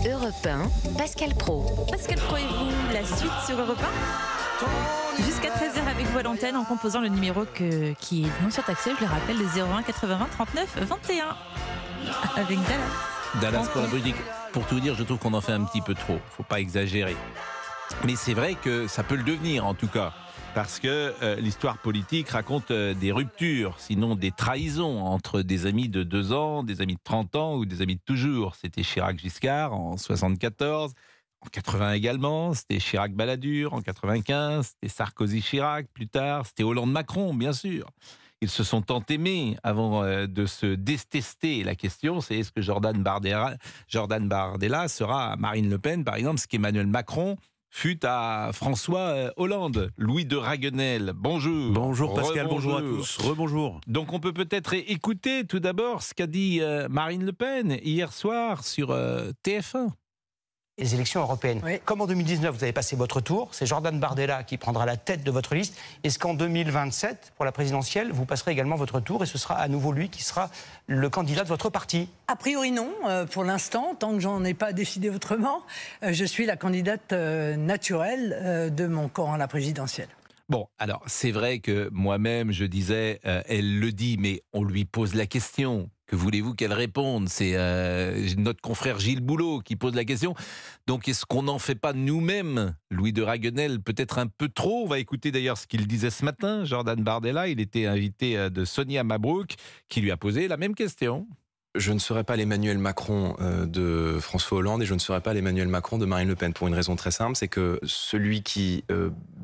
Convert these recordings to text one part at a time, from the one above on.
Europe 1, Pascal Praud. Pascal Praud et vous, la suite sur Europe 1 jusqu'à 13h avec vous à l'antenne en composant le numéro qui est non surtaxé, je le rappelle, le 01 80 39 21 avec Dallas pour la politique. Pour tout dire, je trouve qu'on en fait un petit peu trop. Faut pas exagérer. Mais c'est vrai que ça peut le devenir en tout cas. Parce que l'histoire politique raconte des ruptures, sinon des trahisons entre des amis de 2 ans, des amis de 30 ans ou des amis de toujours. C'était Chirac-Giscard en 74, en 80 également, c'était Chirac-Balladur en 95, c'était Sarkozy-Chirac plus tard, c'était Hollande-Macron bien sûr. Ils se sont tant aimés avant de se détester. La question, c'est est-ce que Jordan Bardella sera à Marine Le Pen, par exemple, ce qu'Emmanuel Macron fut à François Hollande. Louis de Raguenel, bonjour. Bonjour Pascal, bonjour à tous. Rebonjour. Donc on peut peut-être écouter tout d'abord ce qu'a dit Marine Le Pen hier soir sur TF1. Les élections européennes. Oui. Comme en 2019, vous avez passé votre tour, c'est Jordan Bardella qui prendra la tête de votre liste. Est-ce qu'en 2027, pour la présidentielle, vous passerez également votre tour et ce sera à nouveau lui qui sera le candidat de votre parti? A priori non, pour l'instant, tant que j'en ai pas décidé autrement, je suis la candidate naturelle de mon camp à la présidentielle. Bon, alors c'est vrai que moi-même je disais, elle le dit, mais on lui pose la question. Que voulez-vous qu'elle réponde? C'est notre confrère Gilles Boulot qui pose la question. Donc est-ce qu'on n'en fait pas nous-mêmes, Louis de Raguenel, peut-être un peu trop? On va écouter d'ailleurs ce qu'il disait ce matin, Jordan Bardella. Il était invité de Sonia Mabrouk qui lui a posé la même question. Je ne serai pas l'Emmanuel Macron de François Hollande et je ne serai pas l'Emmanuel Macron de Marine Le Pen pour une raison très simple, c'est que celui qui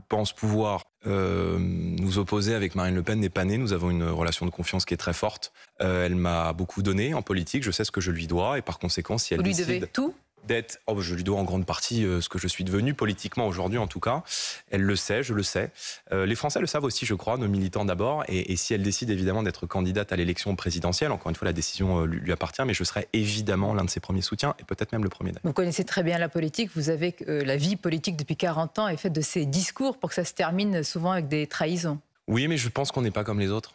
pense pouvoir nous opposer avec Marine Le Pen n'est pas né. Nous avons une relation de confiance qui est très forte. Elle m'a beaucoup donné en politique, je sais ce que je lui dois et par conséquent, si elle Vous lui décide devez tout? d'être, je lui dois en grande partie ce que je suis devenu politiquement aujourd'hui en tout cas. Elle le sait, je le sais. Les Français le savent aussi, je crois, nos militants d'abord. Et si elle décide évidemment d'être candidate à l'élection présidentielle, encore une fois, la décision lui appartient, mais je serai évidemment l'un de ses premiers soutiens et peut-être même le premier d'ailleurs. Vous connaissez très bien la politique, vous avez la vie politique depuis 40 ans et fait de ces discours pour que ça se termine souvent avec des trahisons. Oui, mais je pense qu'on n'est pas comme les autres.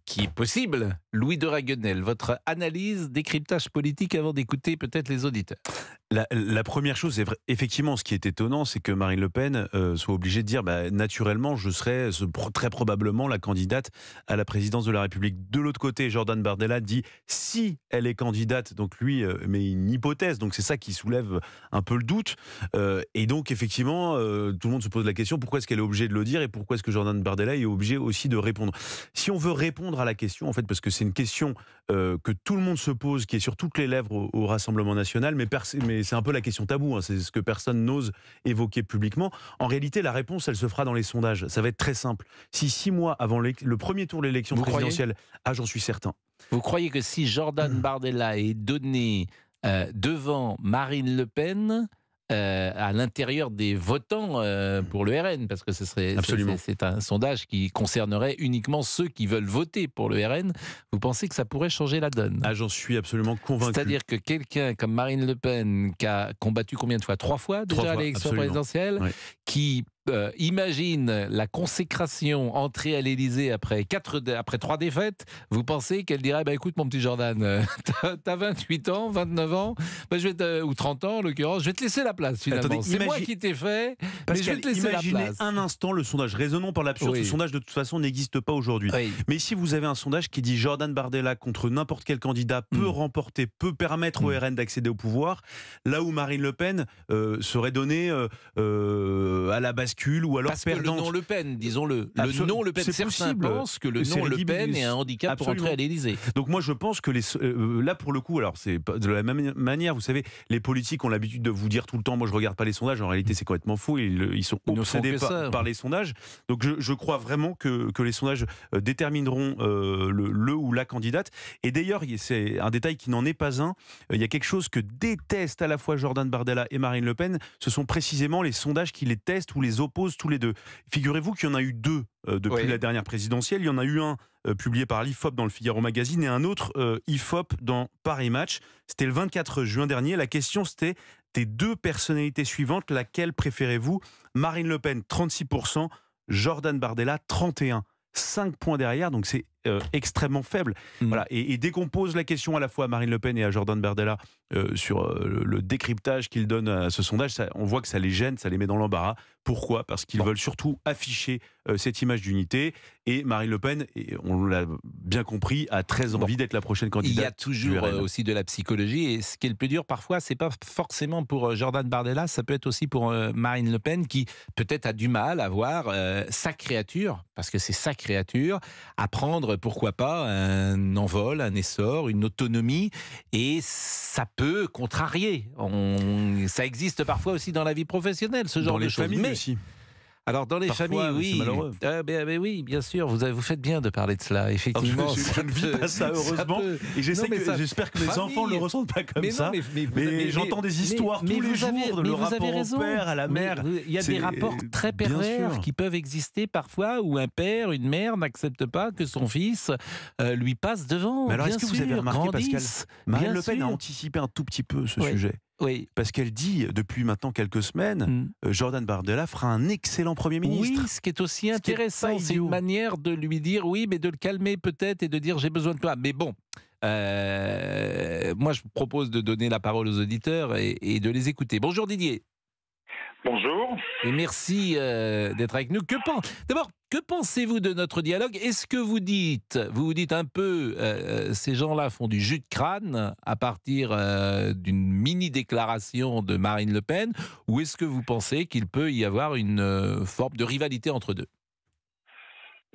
Qui est possible. Louis de Raguenel, votre analyse, décryptage politique avant d'écouter peut-être les auditeurs. La première chose, c'est effectivement ce qui est étonnant, c'est que Marine Le Pen soit obligée de dire naturellement, je serai très probablement la candidate à la présidence de la République. De l'autre côté, Jordan Bardella dit si elle est candidate, donc lui met une hypothèse, donc c'est ça qui soulève un peu le doute. Et donc effectivement, tout le monde se pose la question pourquoi est-ce qu'elle est obligée de le dire et pourquoi est-ce que Jordan Bardella est obligé aussi de répondre. Si on veut répondre à la question, en fait, parce que c'est une question que tout le monde se pose, qui est sur toutes les lèvres au Rassemblement national, mais c'est un peu la question taboue, hein, c'est ce que personne n'ose évoquer publiquement. En réalité, la réponse, elle se fera dans les sondages. Ça va être très simple. Si 6 mois avant le premier tour de l'élection présidentielle, j'en suis certain. Vous croyez que si Jordan Bardella est donné devant Marine Le Pen à l'intérieur des votants pour le RN, parce que c'est un sondage qui concernerait uniquement ceux qui veulent voter pour le RN, vous pensez que ça pourrait changer la donne? J'en suis absolument convaincu. C'est-à-dire que quelqu'un comme Marine Le Pen, qui a combattu combien de fois? 3 fois déjà à l'élection présidentielle, oui. Qui imagine la consécration entrée à l'Élysée après 3 défaites, vous pensez qu'elle dirait écoute mon petit Jordan, t'as 28 ans, 29 ans, ou 30 ans en l'occurrence, je vais te laisser la place finalement. Attendez, c'est moi qui t'ai fait, mais je vais te laisser la place. Imaginez un instant le sondage, raisonnons par l'absurde, ce sondage de toute façon n'existe pas aujourd'hui. Oui. Mais si vous avez un sondage qui dit Jordan Bardella contre n'importe quel candidat peut remporter, peut permettre au RN d'accéder au pouvoir, là où Marine Le Pen serait donnée à la bascule ou alors parce perdante. Que le nom Le Pen, disons-le. Le nom Le Pen, certains pensent que le nom Le Pen est un handicap pour entrer à l'Élysée. Donc moi je pense que là pour le coup, alors c'est de la même manière, vous savez, les politiques ont l'habitude de vous dire tout le temps, moi je regarde pas les sondages, en réalité c'est complètement faux, ils sont obsédés par les sondages. Donc je crois vraiment que les sondages détermineront le ou la candidate. Et d'ailleurs, c'est un détail qui n'en est pas un, il y a quelque chose que détestent à la fois Jordan Bardella et Marine Le Pen, ce sont précisément les sondages qui les testent ou les opposent tous les deux. Figurez-vous qu'il y en a eu 2 depuis la dernière présidentielle. Il y en a eu un publié par l'IFOP dans le Figaro Magazine et un autre IFOP dans Paris Match. C'était le 24 juin dernier. La question c'était des 2 personnalités suivantes, laquelle préférez-vous? Marine Le Pen 36%, Jordan Bardella 31%. 5 points derrière, donc c'est extrêmement faible. Voilà. Et dès qu'on pose la question à la fois à Marine Le Pen et à Jordan Bardella sur le décryptage qu'ils donnent à ce sondage, on voit que ça les gêne, ça les met dans l'embarras. Pourquoi ? Parce qu'ils veulent surtout afficher cette image d'unité. Et Marine Le Pen, et on l'a bien compris, a très envie d'être la prochaine candidate. Il y a toujours aussi de la psychologie. Et ce qui est le plus dur parfois, c'est pas forcément pour Jordan Bardella, ça peut être aussi pour Marine Le Pen qui peut-être a du mal à voir sa créature, parce que c'est sa créature, à prendre, pourquoi pas, un envol, un essor, une autonomie. Et ça peut contrarier. Ça existe parfois aussi dans la vie professionnelle, ce genre de choses. Dans les familles aussi. Alors dans les familles, oui, c'est malheureux. Oui, bien sûr, vous faites bien de parler de cela. Effectivement, je ne vis pas ça heureusement, et j'espère que mes enfants ne le ressentent pas comme ça. Mais j'entends des histoires tous les jours de le rapport au père, à la mère. Il y a des rapports très pervers qui peuvent exister parfois, où un père, une mère n'accepte pas que son fils lui passe devant. Mais alors, est-ce que vous avez remarqué, Pascal, Marine Le Pen a anticipé un tout petit peu ce sujet. Oui. Parce qu'elle dit, depuis maintenant quelques semaines, Jordan Bardella fera un excellent Premier ministre. Oui, ce qui est aussi intéressant, c'est une manière de lui dire oui, mais de le calmer peut-être et de dire j'ai besoin de toi. Mais bon, moi je vous propose de donner la parole aux auditeurs et de les écouter. Bonjour Didier. Bonjour. Et merci d'être avec nous. D'abord, que pensez-vous de notre dialogue ? Est-ce que vous vous dites un peu, ces gens-là font du jus de crâne à partir d'une mini-déclaration de Marine Le Pen, ou est-ce que vous pensez qu'il peut y avoir une forme de rivalité entre deux ?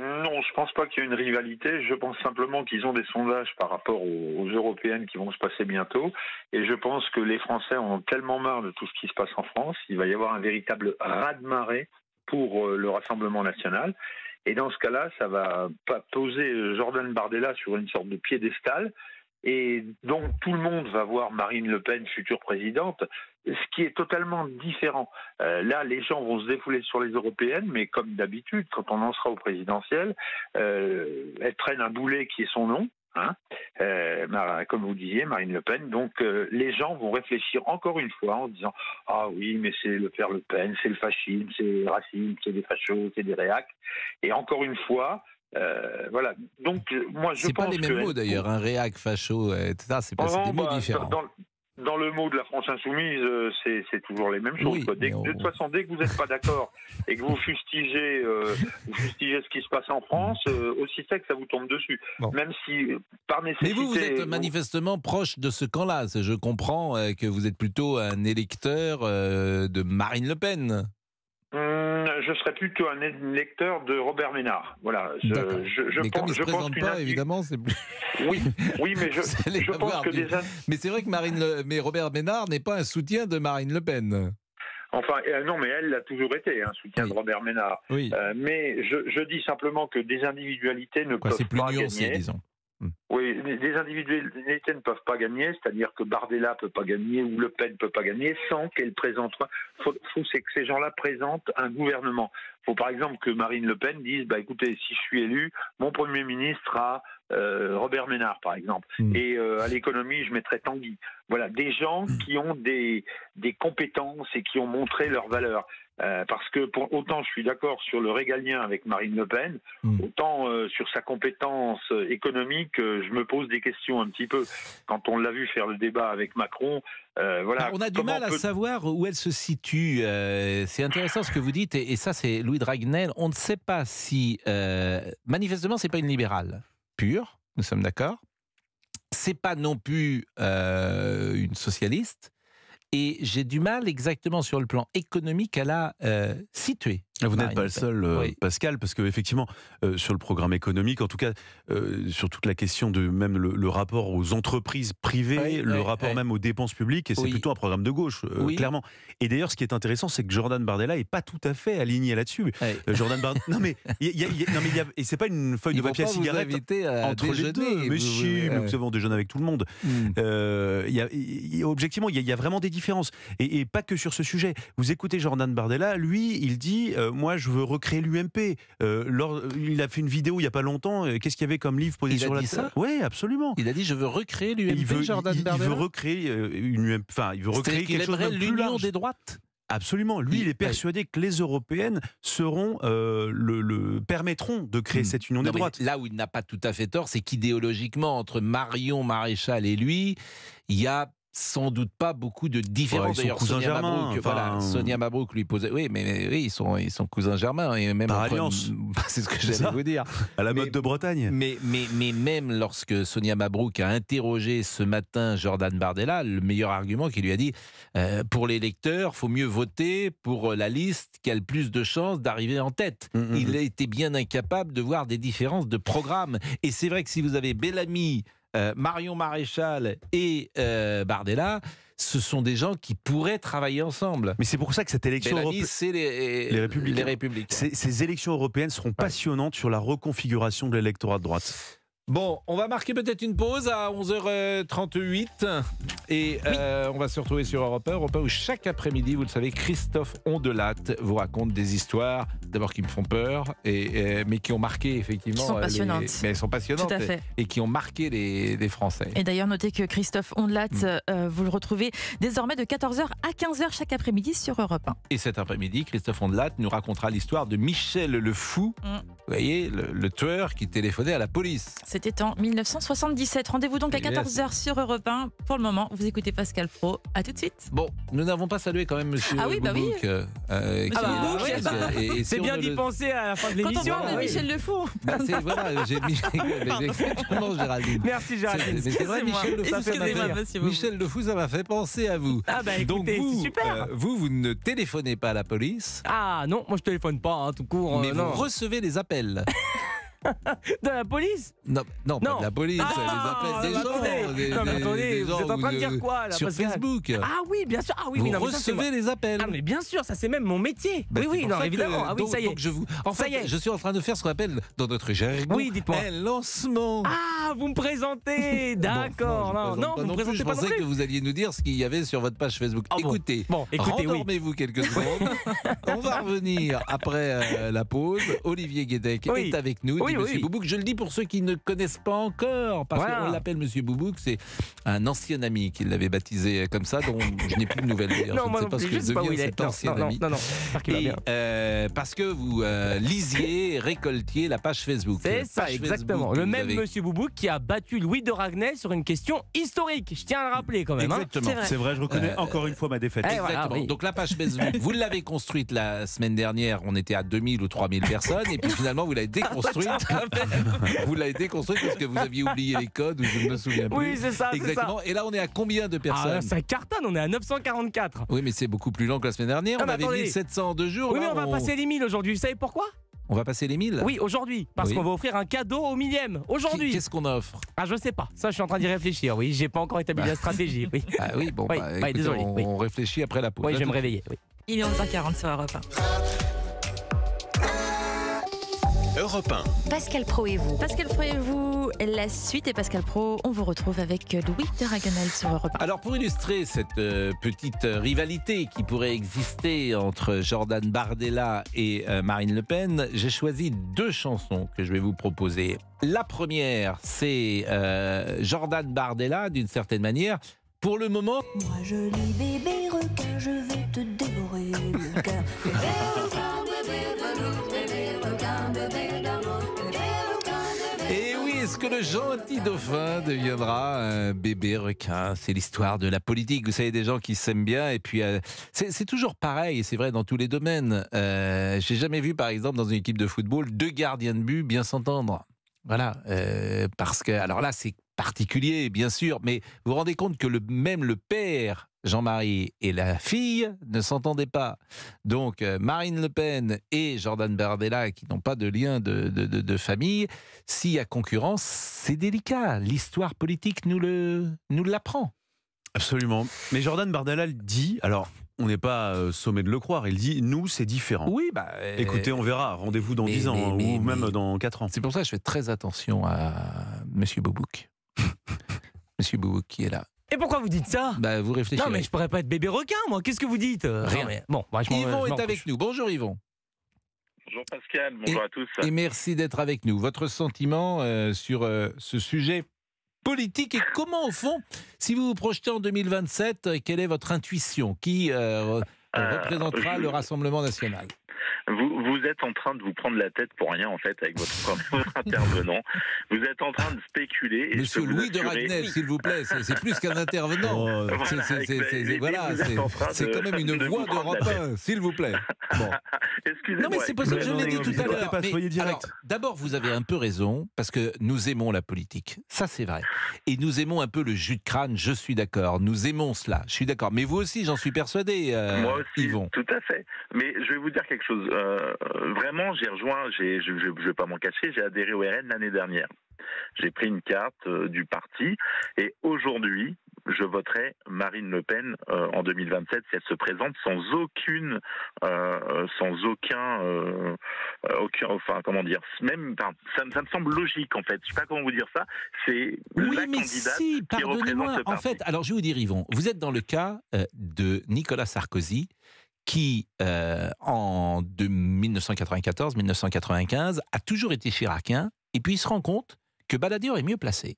Non, je pense pas qu'il y ait une rivalité. Je pense simplement qu'ils ont des sondages par rapport aux européennes qui vont se passer bientôt. Et je pense que les Français en ont tellement marre de tout ce qui se passe en France. Il va y avoir un véritable raz-de-marée pour le Rassemblement national. Et dans ce cas-là, ça va poser Jordan Bardella sur une sorte de piédestal. Et donc tout le monde va voir Marine Le Pen, future présidente, ce qui est totalement différent. Là, les gens vont se défouler sur les européennes, mais comme d'habitude, quand on en sera au présidentiel, elle traîne un boulet qui est son nom, comme vous disiez, Marine Le Pen. Donc les gens vont réfléchir encore une fois en disant « Ah oui, mais c'est le père Le Pen, c'est le fascisme, c'est le racisme, c'est des fachos, c'est des réacs. » Et encore une fois, voilà. Donc, moi, je pense que... C'est pas les mêmes mots d'ailleurs, un réac, facho, etc. C'est des mots différents. Dans le mot de la France insoumise, c'est toujours les mêmes choses. Oui, de toute façon, dès que vous n'êtes pas d'accord et que vous fustigez ce qui se passe en France, aussi sec, ça vous tombe dessus. Bon. Même si, par nécessité... Mais vous êtes manifestement proche de ce camp-là. Je comprends que vous êtes plutôt un électeur de Marine Le Pen. Je serais plutôt un électeur de Robert Ménard. Voilà. Mais comme il ne se présente pas, évidemment, c'est plus... Oui, mais je pense que Mais c'est vrai que mais Robert Ménard n'est pas un soutien de Marine Le Pen. Enfin, non, mais elle l'a toujours été, un soutien de Robert Ménard. Oui. Mais je dis simplement que des individualités ne peuvent pas gagner. Disons. Oui, des individualités ne peuvent pas gagner, c'est-à-dire que Bardella peut pas gagner ou Le Pen peut pas gagner sans qu'elle présente. C'est que ces gens-là présentent un gouvernement. Il faut par exemple que Marine Le Pen dise écoutez, si je suis élu, mon Premier ministre sera Robert Ménard, par exemple. Et à l'économie, je mettrai Tanguy. Voilà, des gens qui ont des compétences et qui ont montré leurs valeurs. Parce que autant je suis d'accord sur le régalien avec Marine Le Pen, autant sur sa compétence économique, je me pose des questions un petit peu. Quand on l'a vu faire le débat avec Macron, voilà. On a du mal à savoir où elle se situe. C'est intéressant ce que vous dites, et ça c'est Louis Dragnel. On ne sait pas si... manifestement, c'est pas une libérale pure, nous sommes d'accord. C'est pas non plus une socialiste. Et j'ai du mal exactement sur le plan économique à la situer. Vous n'êtes pas le seul, Pascal, parce qu'effectivement, sur le programme économique, en tout cas, sur toute la question de même le rapport aux entreprises privées, le rapport même aux dépenses publiques, et c'est plutôt un programme de gauche, clairement. Et d'ailleurs, ce qui est intéressant, c'est que Jordan Bardella n'est pas tout à fait aligné là-dessus. Jordan Bardella, non mais et c'est pas une feuille de papier à cigarette entre les deux. Mais si, nous savons, on déjeune avec tout le monde. Objectivement, il y a vraiment des différences, et pas que sur ce sujet. Vous écoutez Jordan Bardella, lui, il dit moi je veux recréer l'UMP. Il a fait une vidéo il n'y a pas longtemps, qu'est-ce qu'il y avait comme livre posé sur la table ? Oui, absolument. Il a dit je veux recréer l'UMP, Jordan Bardella. Il veut recréer une UMP, enfin il veut recréer quelque chose de plus large. L'union des droites. Absolument. Lui, il est persuadé que les européennes seront permettront de créer cette union des droites. Là où il n'a pas tout à fait tort, c'est qu'idéologiquement, entre Marion Maréchal et lui, il y a sans doute pas beaucoup de différences. D'ailleurs, Sonia Mabrouk, Sonia Mabrouk lui posait. Oui, mais ils sont cousins germains et même par alliance. C'est ce que j'allais vous dire. À la mode de Bretagne. Mais même lorsque Sonia Mabrouk a interrogé ce matin Jordan Bardella, le meilleur argument qu'il lui a dit pour les lecteurs, faut mieux voter pour la liste qui a le plus de chances d'arriver en tête. Il a été bien incapable de voir des différences de programme. Et c'est vrai que si vous avez Bellamy, Marion Maréchal et Bardella, ce sont des gens qui pourraient travailler ensemble. Mais c'est pour ça que cette élection européenne, c'est les Républicains. Ces élections européennes seront passionnantes sur la reconfiguration de l'électorat de droite. Bon, on va marquer peut-être une pause à 11h38 et on va se retrouver sur Europe 1 où chaque après-midi, vous le savez, Christophe Ondelatte vous raconte des histoires, d'abord qui me font peur, mais qui ont marqué effectivement... Qui sont passionnantes. Mais elles sont passionnantes. Tout à fait. Et qui ont marqué les Français. Et d'ailleurs, notez que Christophe Ondelatte, vous le retrouvez désormais de 14h à 15h chaque après-midi sur Europe 1. Et cet après-midi, Christophe Ondelatte nous racontera l'histoire de Michel le Fou, vous voyez, le tueur qui téléphonait à la police. C'était en 1977. Rendez-vous donc à 14h sur Europe 1. Pour le moment, vous écoutez Pascal Praud. À tout de suite. Bon, nous n'avons pas salué quand même Monsieur Boubouk. C'est bien d'y penser à la fin de l'émission. Quand on parle de Michel Le Fou. Voilà, j'ai exactement Géraldine. Merci Géraldine. Mais c'est vrai, Michel Le Fou, ça m'a fait penser à vous. Ah bah écoutez, donc c'est super. Vous ne téléphonez pas à la police. Ah non, moi je téléphone pas, tout court. Mais vous recevez les appels. De la police? Non, pas de la police, les appels des gens. Attendez, vous êtes en train de dire quoi là, sur Pascal? Facebook. Ah oui, bien sûr. Ah oui, vous recevez les appels. Ah mais bien sûr, ça c'est même mon métier. Oui, non, évidemment. Ah oui, ça y est. Je suis en train de faire ce qu'on appelle dans notre jargon un lancement. Ah, vous me présentez. D'accord. Non, vous me présentez pas non plus. Je pensais que vous alliez nous dire ce qu'il y avait sur votre page Facebook. Écoutez, rendormez-vous quelques secondes. On va revenir après la pause. Olivier Guédec est avec nous. Monsieur Boubouk, je le dis pour ceux qui ne connaissent pas encore, parce qu'on l'appelle Monsieur Boubouk, c'est un ancien ami qui l'avait baptisé comme ça, dont je n'ai plus de nouvelles. Non, je ne sais pas ce que devient cet ancien ami. Non, parce que vous lisiez, récoltiez la page Facebook. C'est ça, exactement. Le même Monsieur Boubouk qui a battu Louis de Ragnay sur une question historique. Je tiens à le rappeler quand même. Exactement. C'est vrai, je reconnais encore une fois ma défaite. Exactement. Donc la page Facebook, vous l'avez construite la semaine dernière, on était à 2000 ou 3000 personnes, et puis finalement vous l'avez déconstruite. Vous l'avez déconstruite parce que vous aviez oublié les codes ou je ne me souviens plus. Oui, c'est ça. Exactement. Et là, on est à combien de personnes? Ça cartonne, on est à 944. Oui, mais c'est beaucoup plus lent que la semaine dernière. On avait 1700 en 2 jours. Oui, mais on va passer les 1000 aujourd'hui. Vous savez pourquoi? On va passer les 1000? Oui, aujourd'hui. Parce qu'on va offrir un cadeau au 1000e. Aujourd'hui. Qu'est-ce qu'on offre? Ah, je sais pas. Ça, je suis en train d'y réfléchir. Oui, j'ai pas encore établi la stratégie. Oui. Ah oui, bon, écoutez, désolé. On réfléchit après la pause. Oui, je vais me réveiller. Oui. Il est 11h40 sur Europe 1. Europe 1. Pascal Praud et vous. Pascal Praud et vous, la suite. Et Pascal Praud, on vous retrouve avec Louis de Ragnel sur Europe 1. Alors pour illustrer cette petite rivalité qui pourrait exister entre Jordan Bardella et Marine Le Pen, j'ai choisi 2 chansons que je vais vous proposer. La première, c'est Jordan Bardella, d'une certaine manière. Pour le moment... Moi joli bébé requin, je vais te dévorer le cœur. Et oui, est-ce que le gentil dauphin deviendra un bébé requin? C'est l'histoire de la politique. Vous savez, des gens qui s'aiment bien et puis c'est toujours pareil, et c'est vrai dans tous les domaines. J'ai jamais vu, par exemple, dans une équipe de football, 2 gardiens de but bien s'entendre. Voilà, parce que, alors là, c'est particulier, bien sûr, mais vous vous rendez compte que même le père, Jean-Marie, et la fille ne s'entendaient pas. Donc, Marine Le Pen et Jordan Bardella, qui n'ont pas de lien de famille, s'il y a concurrence, c'est délicat. L'histoire politique nous l'apprend. Absolument. Mais Jordan Bardella le dit, alors... On n'est pas sommé de le croire. Il dit, nous, c'est différent. Oui, écoutez, on verra. Rendez-vous dans 10 ans ou même dans 4 ans. C'est pour ça que je fais très attention à Monsieur Boubouk. Monsieur Boubouk qui est là. Et pourquoi vous dites ça? Vous réfléchissez. Non, mais je pourrais pas être bébé requin, moi. Qu'est-ce que vous dites? Rien. Mais... Bon, Yvon est avec nous. Bonjour Yvon. Bonjour Pascal, bonjour à tous. Et merci d'être avec nous. Votre sentiment sur ce sujet politique et comment, au fond, si vous vous projetez en 2027, quelle est votre intuition? Qui représentera le Rassemblement national. Vous êtes en train de vous prendre la tête pour rien, en fait, avec votre intervenant. Vous êtes en train de spéculer. Et Monsieur Louis de Ragnel, s'il vous plaît, c'est plus qu'un intervenant. C'est quand même une voix d'Europe 1, s'il vous plaît. Bon. Excusez-moi. Non, mais c'est pour ça que je l'ai dit tout à l'heure. D'abord, vous avez un peu raison, parce que nous aimons la politique. Ça, c'est vrai. Et nous aimons un peu le jus de crâne, je suis d'accord. Nous aimons cela, je suis d'accord. Mais vous aussi, j'en suis persuadé, Moi aussi, Yvon. Tout à fait. Mais je vais vous dire quelque chose. Vraiment, j'ai rejoint, je ne vais pas m'en cacher, j'ai adhéré au RN l'année dernière. J'ai pris une carte du parti et aujourd'hui, je voterai Marine Le Pen en 2027 si elle se présente sans aucun, enfin comment dire, même, ça me semble logique en fait. Je sais pas comment vous dire ça. C'est la candidate qui représente le parti. En fait, alors je vais vous dire, Yvon, vous êtes dans le cas de Nicolas Sarkozy, qui, en 1994-1995, a toujours été chiracien, et puis il se rend compte que Balladur est mieux placé.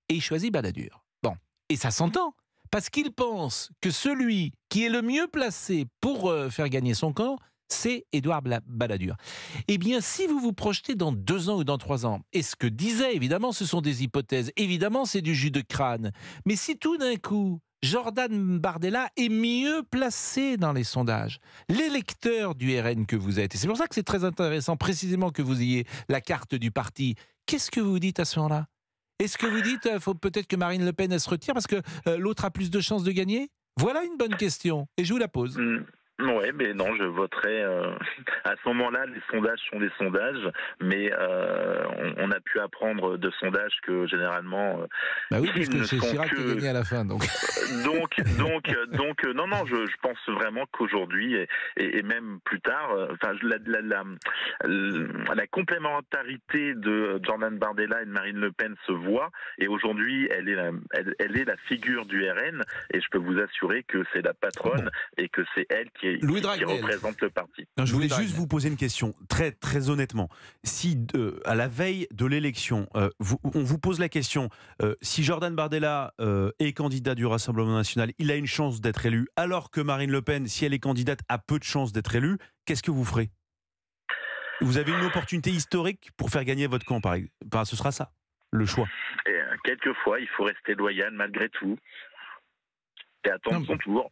Et il choisit Balladur. Bon, et ça s'entend, parce qu'il pense que celui qui est le mieux placé pour faire gagner son camp, c'est Édouard Balladur. Eh bien, si vous vous projetez dans 2 ans ou dans 3 ans, et ce que disait, évidemment, ce sont des hypothèses, évidemment, c'est du jus de crâne, mais si tout d'un coup, Jordan Bardella est mieux placé dans les sondages. L'électeur du RN que vous êtes, et c'est pour ça que c'est très intéressant précisément que vous ayez la carte du parti, qu'est-ce que vous dites à ce moment-là? Est-ce que vous dites faut peut-être que Marine Le Pen elle se retire parce que l'autre a plus de chances de gagner? Voilà une bonne question, et je vous la pose. Oui, mais non, je voterai. À ce moment-là, les sondages sont des sondages, mais on a pu apprendre de sondages que généralement. Bah oui, parce que c'est Chirac qui a gagné à la fin, donc. Donc, non, je pense vraiment qu'aujourd'hui et même plus tard, enfin, la complémentarité de Jordan Bardella et de Marine Le Pen se voit, et aujourd'hui, elle est la figure du RN, et je peux vous assurer que c'est la patronne et que c'est elle qui représente le parti. Non, je voulais juste vous poser une question, très, très honnêtement. Si, à la veille de l'élection, on vous pose la question, si Jordan Bardella est candidat du Rassemblement national, il a une chance d'être élu, alors que Marine Le Pen, si elle est candidate, a peu de chances d'être élue, qu'est-ce que vous ferez? Vous avez une opportunité historique pour faire gagner votre camp, par exemple. Enfin, ce sera ça, le choix. Et, quelquefois, il faut rester loyal malgré tout et attendre son tour.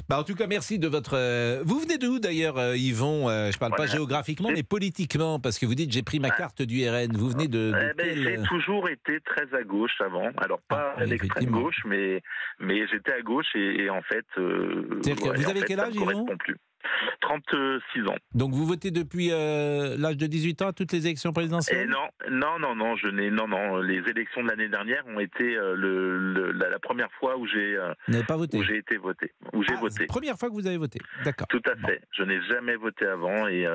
Bah en tout cas, merci de votre... Vous venez d'où d'ailleurs, Yvon? Je ne parle pas géographiquement, mais politiquement, parce que vous dites j'ai pris ma carte du RN. Vous venez de J'ai toujours été très à gauche avant. Alors pas à l'extrême gauche, mais j'étais à gauche et en fait... vous avez quel âge, Yvon? 36 ans. Donc vous votez depuis l'âge de 18 ans à toutes les élections présidentielles? Non. Les élections de l'année dernière ont été la première fois où j'ai été voté. C'est la première fois que vous avez voté, d'accord. Tout à fait. Je n'ai jamais voté avant et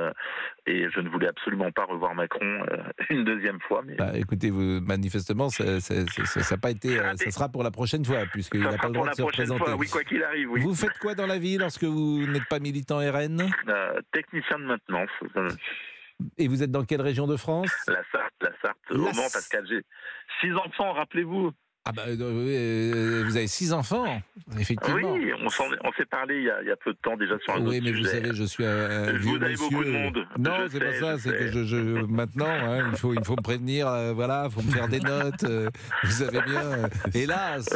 je ne voulais absolument pas revoir Macron une deuxième fois. Mais... Bah, écoutez, manifestement, ça n'a pas été. Ça sera pour la prochaine fois, puisqu'il n'a pas le droit de se représenter. Oui, quoi qu'il arrive. Oui. Vous faites quoi dans la vie lorsque vous n'êtes pas militant RN? Technicien de maintenance. Et vous êtes dans quelle région de France? La Sarthe, au Mans, Pascal. J'ai 6 enfants, rappelez-vous. Ah bah, vous avez 6 enfants, effectivement. Oui, on s'est parlé il y a peu de temps déjà sur un autre sujet. Oui, mais vous savez, je suis un vieux vous avez monsieur. Beaucoup de monde. Non, c'est pas ça, c'est que maintenant, hein, il faut me prévenir, voilà, il faut me faire des notes, vous savez bien. Hélas,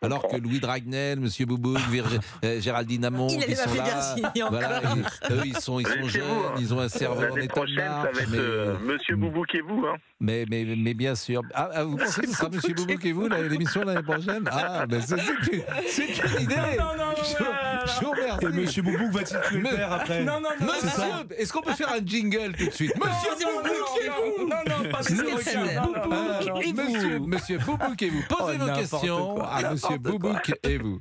alors que Louis Dragnel, Monsieur Boubouk, Géraldine Hamon, qui sont là, voilà, eux, ils sont jeunes, ils ont un cerveau en état de marche. Ça va être Monsieur Boubouk et vous, hein. Mais bien sûr. Ah, vous pensez que ce sera Monsieur Boubouk et vous, l'émission l'année prochaine? Ah, ben c'est une idée. Je vous remercie. Et Monsieur Boubouk va-t-il tuer le père après? Non, monsieur, est-ce qu'on peut faire un jingle tout de suite? Monsieur Boubouk et vous. Non, pas Monsieur Boubouk et vous. Posez vos questions à Monsieur Boubouk et vous.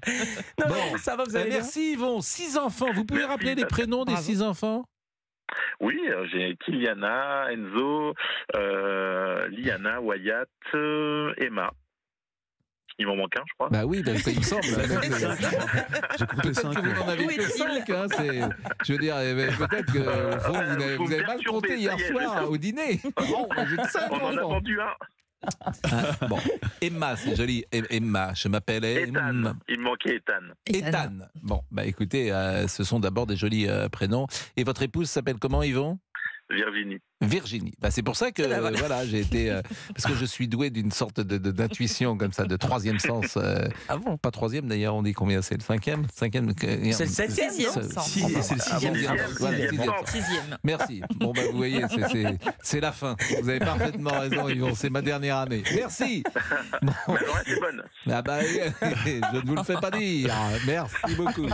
Bon, ça va, vous allez bien? Merci Yvon. 6 enfants. Vous pouvez rappeler les prénoms des 6 enfants? Oui, j'ai Kiliana, Enzo, Liana, Wyatt, Emma. Il m'en manque un, je crois. Bah oui, il me semble. J'ai compté 5. Peut-être que vous n'en avez que 5. Hein, je veux dire, peut-être que vous avez mal compté hier soir au dîner. On en a vendu un. Bon, Emma, c'est joli. Emma, je m'appelle Ethan. Il me manquait Ethan. Bon, bah écoutez, ce sont d'abord des jolis prénoms. Et votre épouse s'appelle comment, Yvon ? Virginie. Bah, c'est pour ça que voilà, j'ai été parce que je suis doué d'une sorte d'intuition comme ça, de troisième sens. Ah bon ? Pas troisième d'ailleurs, on dit combien ? C'est le cinquième ? C'est le septième, c'est le sixième. Merci. Bon bah vous voyez, c'est la fin. Vous avez parfaitement raison, Yvon. C'est ma dernière année. Merci. Bon. Mais alors, c'est bonne. Ah bah, je ne vous le fais pas dire. Merci beaucoup.